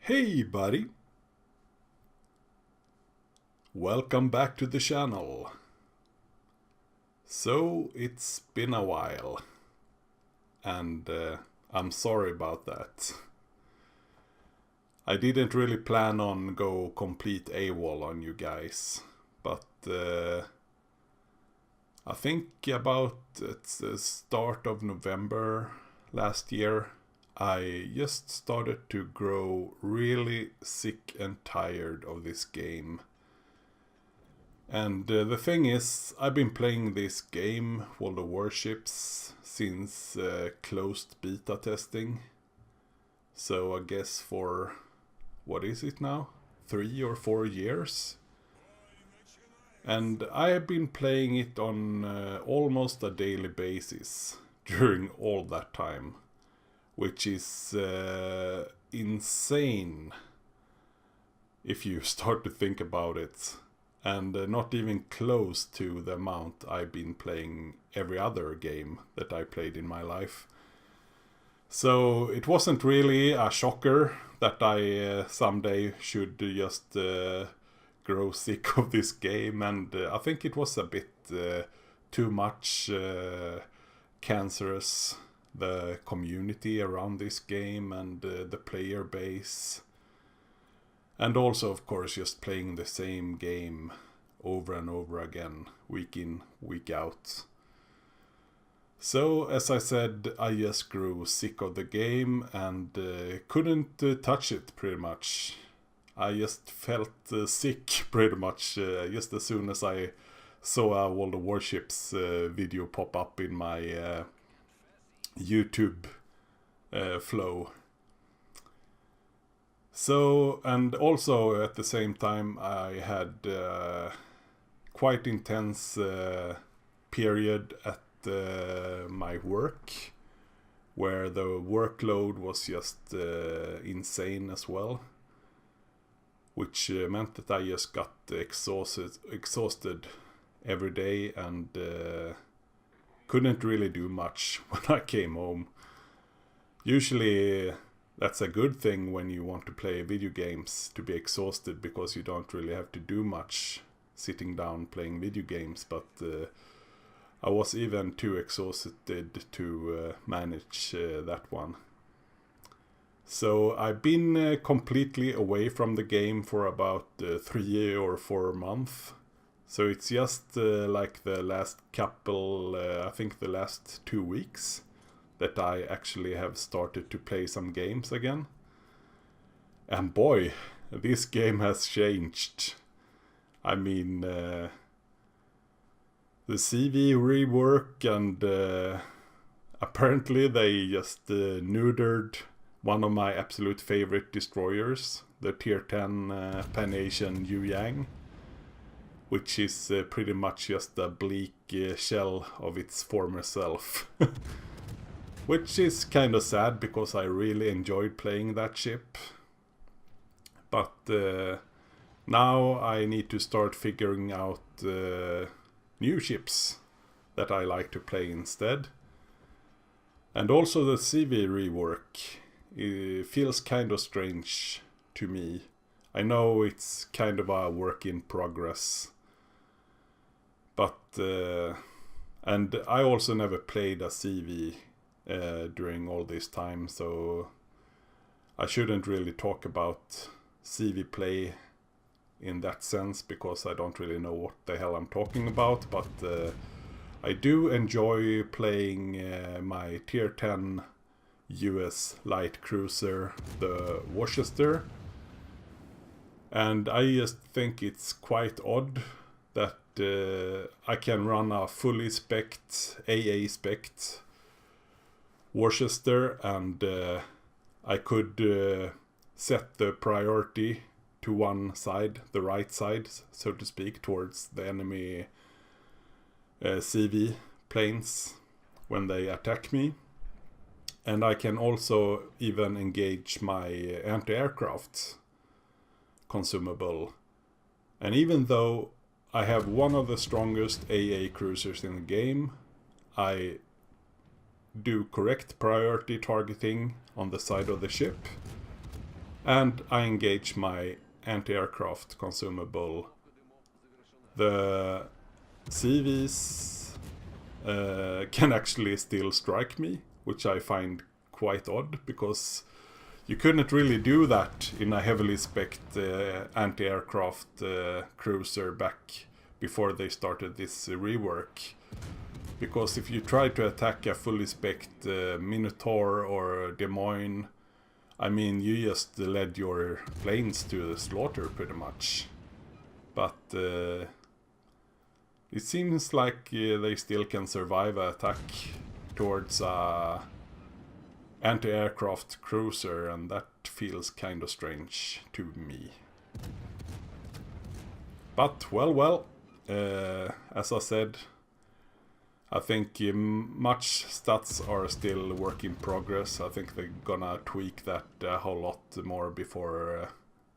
Hey buddy! Welcome back to the channel. So it's been a while and I'm sorry about that. I didn't really plan on go complete AWOL on you guys, but I think about at the start of November last year I just started to grow really sick and tired of this game. And the thing is, I've been playing this game, World of Warships, since closed beta testing. So I guess for, what is it now? 3 or 4 years? And I have been playing it on almost a daily basis during all that time. Which is insane if you start to think about it. And not even close to the amount I've been playing every other game that I played in my life. So it wasn't really a shocker that I someday should just grow sick of this game. And I think it was a bit too much cancerous. The community around this game and the player base. And also, of course, just playing the same game over and over again, week in, week out. So, as I said, I just grew sick of the game and couldn't touch it pretty much. I just felt sick pretty much just as soon as I saw a World of Warships video pop up in my YouTube flow. So, and also at the same time I had quite intense period at my work where the workload was just insane as well, which meant that I just got exhausted every day and couldn't really do much when I came home. Usually that's a good thing when you want to play video games, to be exhausted, because you don't really have to do much sitting down playing video games, but I was even too exhausted to manage that one. So I've been completely away from the game for about 3 or 4 months. So it's just like the last couple, I think the last 2 weeks, that I actually have started to play some games again. And boy, this game has changed. I mean, the CV rework, and apparently they just neutered one of my absolute favorite destroyers, the tier 10 Pan-Asian Yu-Yang. Which is pretty much just a bleak shell of its former self. Which is kind of sad, because I really enjoyed playing that ship. But now I need to start figuring out new ships that I like to play instead. And also the CV rework feels kind of strange to me. I know it's kind of a work in progress. But, and I also never played a CV during all this time, so I shouldn't really talk about CV play in that sense, because I don't really know what the hell I'm talking about, but I do enjoy playing my tier 10 US light cruiser, the Warships, and I just think it's quite odd that I can run a fully spec'd, AA spec'd Warships, and I could set the priority to one side, the right side, so to speak, towards the enemy CV planes when they attack me. And I can also even engage my anti-aircraft consumable. And even though I have one of the strongest AA cruisers in the game, I do correct priority targeting on the side of the ship. and I engage my anti-aircraft consumable. The CVs can actually still strike me, which I find quite odd, because you couldn't really do that in a heavily spec'd anti-aircraft cruiser back before they started this rework. Because if you try to attack a fully spec'd Minotaur or Des Moines, I mean, you just led your planes to the slaughter pretty much. But it seems like they still can survive an attack towards a anti-aircraft cruiser, and that feels kind of strange to me. But well, as I said, I think much stats are still work in progress. I think they're gonna tweak that a whole lot more before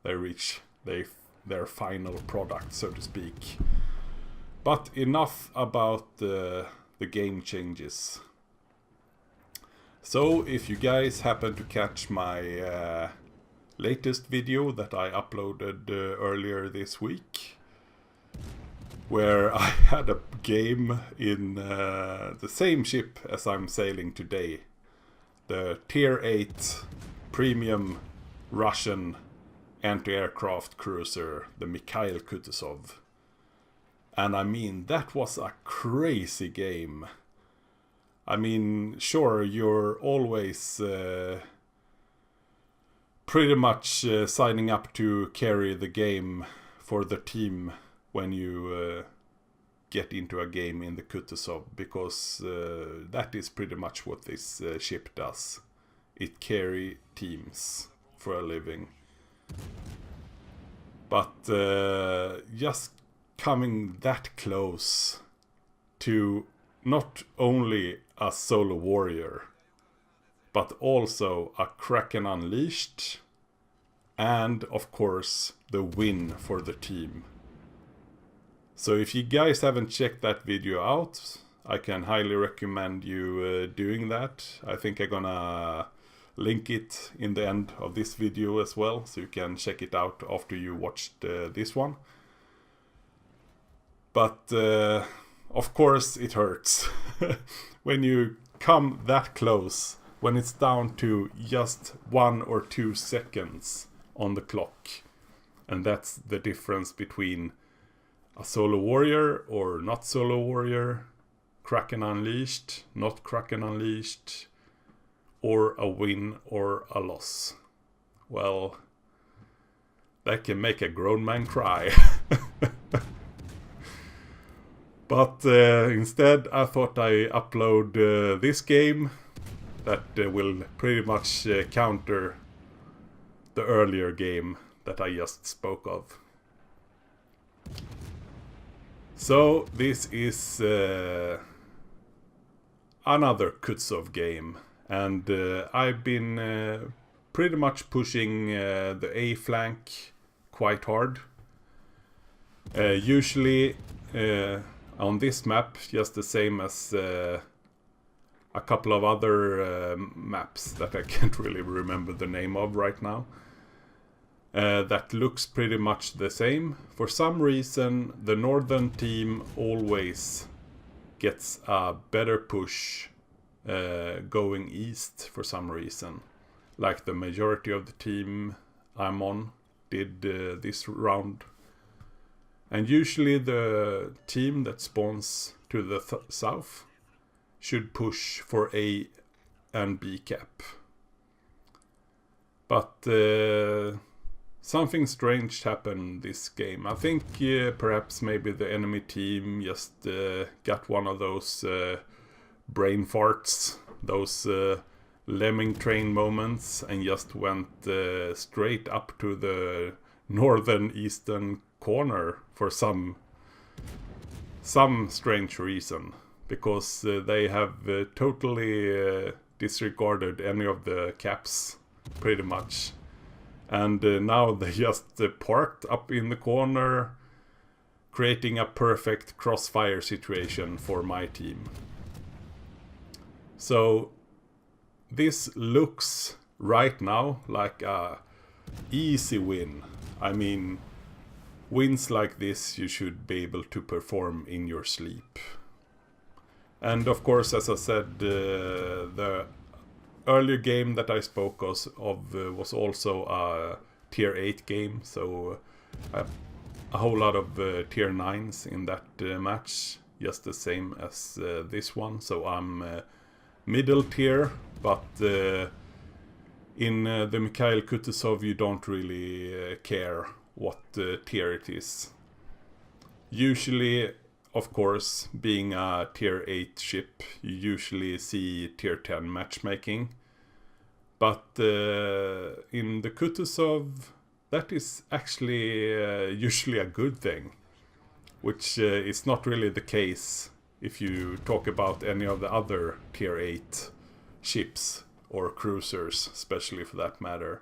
they reach their final product, so to speak. But enough about the game changes. So if you guys happen to catch my latest video that I uploaded earlier this week, where I had a game in the same ship as I'm sailing today, the Tier 8 premium Russian anti-aircraft cruiser, the Mikhail Kutuzov. And I mean, that was a crazy game. I mean, sure, you're always pretty much signing up to carry the game for the team when you get into a game in the Kutuzov, because that is pretty much what this ship does. It carry teams for a living. But just coming that close to not only a solo warrior, but also a Kraken Unleashed, and of course the win for the team. So if you guys haven't checked that video out, I can highly recommend you doing that. I think I'm gonna link it in the end of this video as well, so you can check it out after you watched this one. But of course it hurts when you come that close, when it's down to just 1 or 2 seconds on the clock. And that's the difference between a solo warrior or not solo warrior, Kraken Unleashed, not Kraken Unleashed, or a win or a loss. Well, that can make a grown man cry. But instead I thought I upload this game that will pretty much counter the earlier game that I just spoke of. So this is another Kutuzov game, and I've been pretty much pushing the A flank quite hard. Usually on this map, just the same as a couple of other maps that I can't really remember the name of right now. That looks pretty much the same. For some reason, the northern team always gets a better push going east for some reason. Like the majority of the team I'm on did this round. And usually the team that spawns to the south should push for A and B cap. But something strange happened this game. I think perhaps maybe the enemy team just got one of those brain farts, those lemming train moments, and just went straight up to the northern eastern corner for some strange reason, because they have totally disregarded any of the caps pretty much, and now they just parked up in the corner, creating a perfect crossfire situation for my team. So this looks right now like a easy win. I mean, wins like this you should be able to perform in your sleep. And of course, as I said, the earlier game that I spoke of was also a tier 8 game, so a whole lot of tier 9s in that match, just the same as this one. So I'm middle tier, but in the Mikhail Kutuzov you don't really care what tier it is. Usually, of course, being a tier 8 ship, you usually see tier 10 matchmaking. But in the Kutuzov, that is actually usually a good thing, which is not really the case if you talk about any of the other tier 8 ships or cruisers, especially for that matter.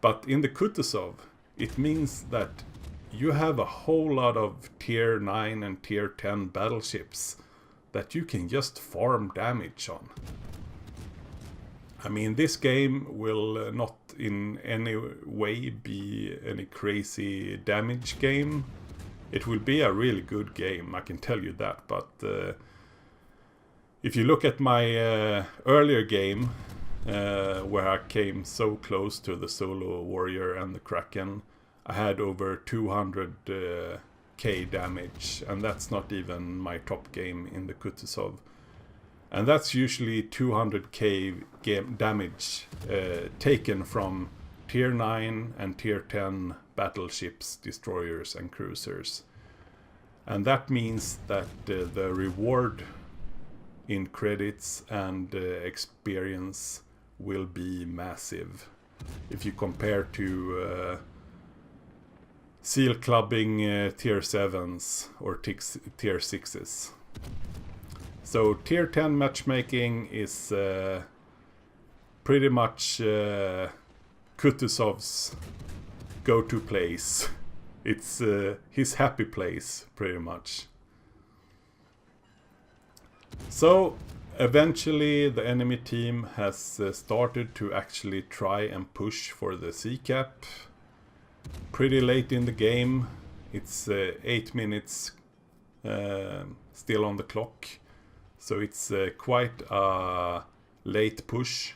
But in the Kutuzov, it means that you have a whole lot of tier 9 and tier 10 battleships that you can just farm damage on. I mean, this game will not in any way be any crazy damage game. It will be a really good game, I can tell you that. But if you look at my earlier game, where I came so close to the Solo Warrior and the Kraken, I had over 200k damage, and that's not even my top game in the Kutuzov. And that's usually 200k damage taken from tier 9 and tier 10 battleships, destroyers and cruisers. And that means that the reward in credits and experience will be massive. If you compare to seal clubbing tier 7s or tier 6s. So tier 10 matchmaking is pretty much Kutuzov's go-to place. It's his happy place, pretty much. So eventually the enemy team has started to actually try and push for the C cap. Pretty late in the game. It's 8 minutes still on the clock. So it's quite a late push.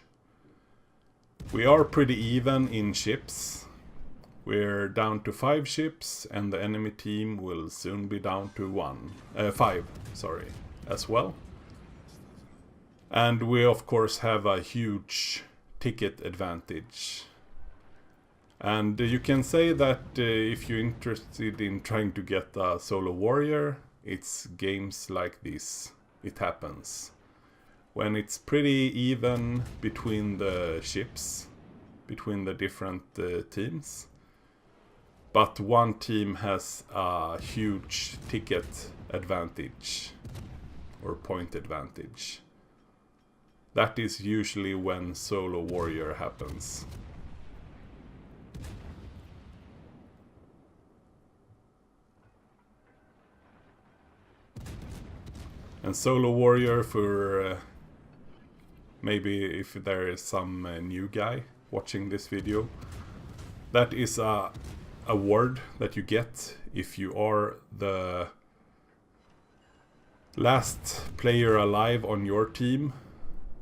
We are pretty even in ships. We're down to 5 ships, and the enemy team will soon be down to 5, as well. And we of course have a huge ticket advantage. And you can say that if you're interested in trying to get a Solo Warrior, it's games like this. It happens. When it's pretty even between the ships, between the different teams. But one team has a huge ticket advantage or point advantage. That is usually when Solo Warrior happens. And Solo Warrior, for maybe if there is some new guy watching this video, that is a award that you get if you are the last player alive on your team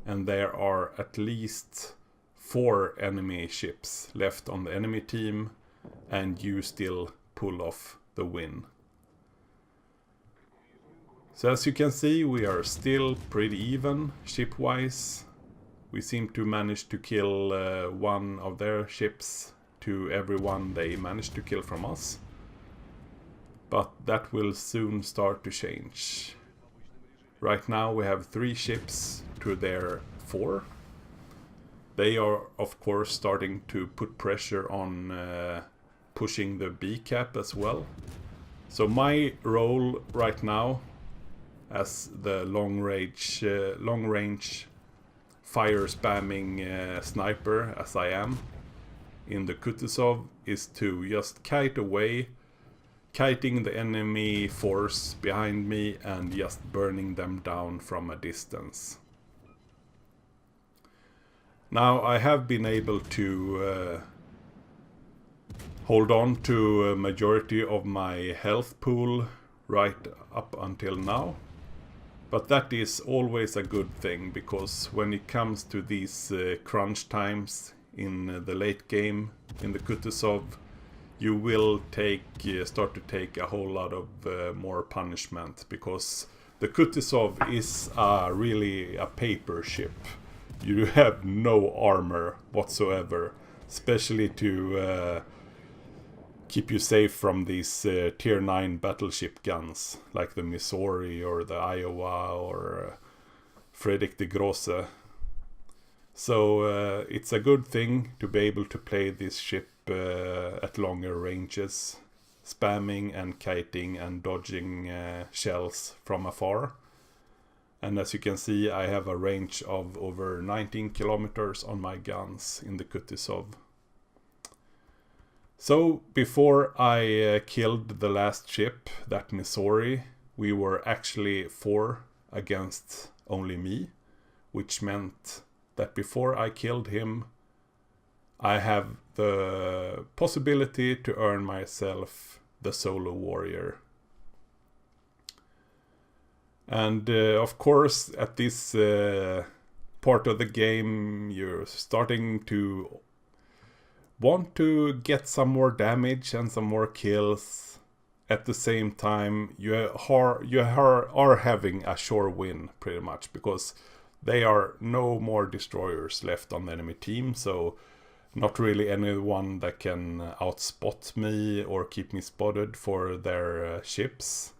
and there are at least 4 enemy ships left on the enemy team and you still pull off the win. So as you can see, we are still pretty even ship-wise. We seem to manage to kill one of their ships to every one they managed to kill from us. But that will soon start to change. Right now we have 3 ships to their 4. They are of course starting to put pressure on pushing the B cap as well. So my role right now as the long range fire spamming sniper as I am in the Kutuzov is to just kite away, kiting the enemy force behind me and just burning them down from a distance. Now I have been able to hold on to a majority of my health pool right up until now. But that is always a good thing, because when it comes to these crunch times in the late game in the Kutuzov, you will start to take a whole lot of more punishment, because the Kutuzov is really a paper ship. You have no armor whatsoever, especially to keep you safe from these tier 9 battleship guns, like the Missouri or the Iowa or Fredrik the Grosse. So it's a good thing to be able to play this ship at longer ranges, spamming and kiting and dodging shells from afar. And as you can see, I have a range of over 19 kilometers on my guns in the Kutuzov. So before I killed the last ship, that Missouri, we were actually 4 against only me, which meant that before I killed him, I have the possibility to earn myself the solo warrior. And of course, at this part of the game, you're starting to want to get some more damage and some more kills. At the same time, you are having a sure win, pretty much, because there are no more destroyers left on the enemy team, so not really anyone that can outspot me or keep me spotted for their ships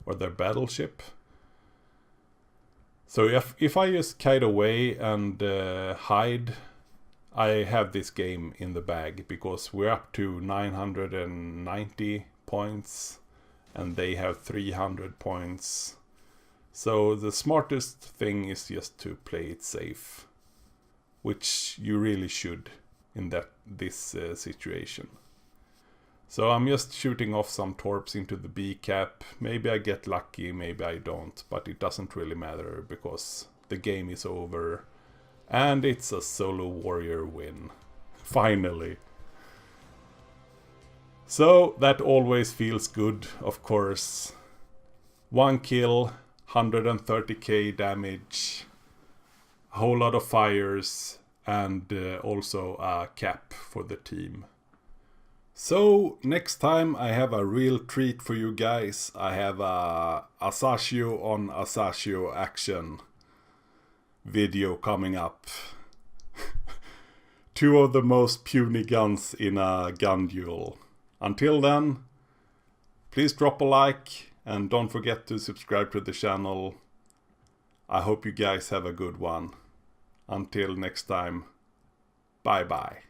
or their battleship. So if I just kite away and hide, I have this game in the bag, because we're up to 990 points and they have 300 points. So the smartest thing is just to play it safe, which you really should in this situation. So I'm just shooting off some torps into the B cap. Maybe I get lucky, maybe I don't, but it doesn't really matter, because the game is over. And it's a solo warrior win. Finally. So that always feels good, of course. 1 kill, 130k damage, a whole lot of fires, and also a cap for the team. So next time I have a real treat for you guys. I have a Asashio on Asashio action video coming up. 2 of the most puny guns in a gun duel. Until then, please drop a like and don't forget to subscribe to the channel. I hope you guys have a good one. Until next time, bye bye.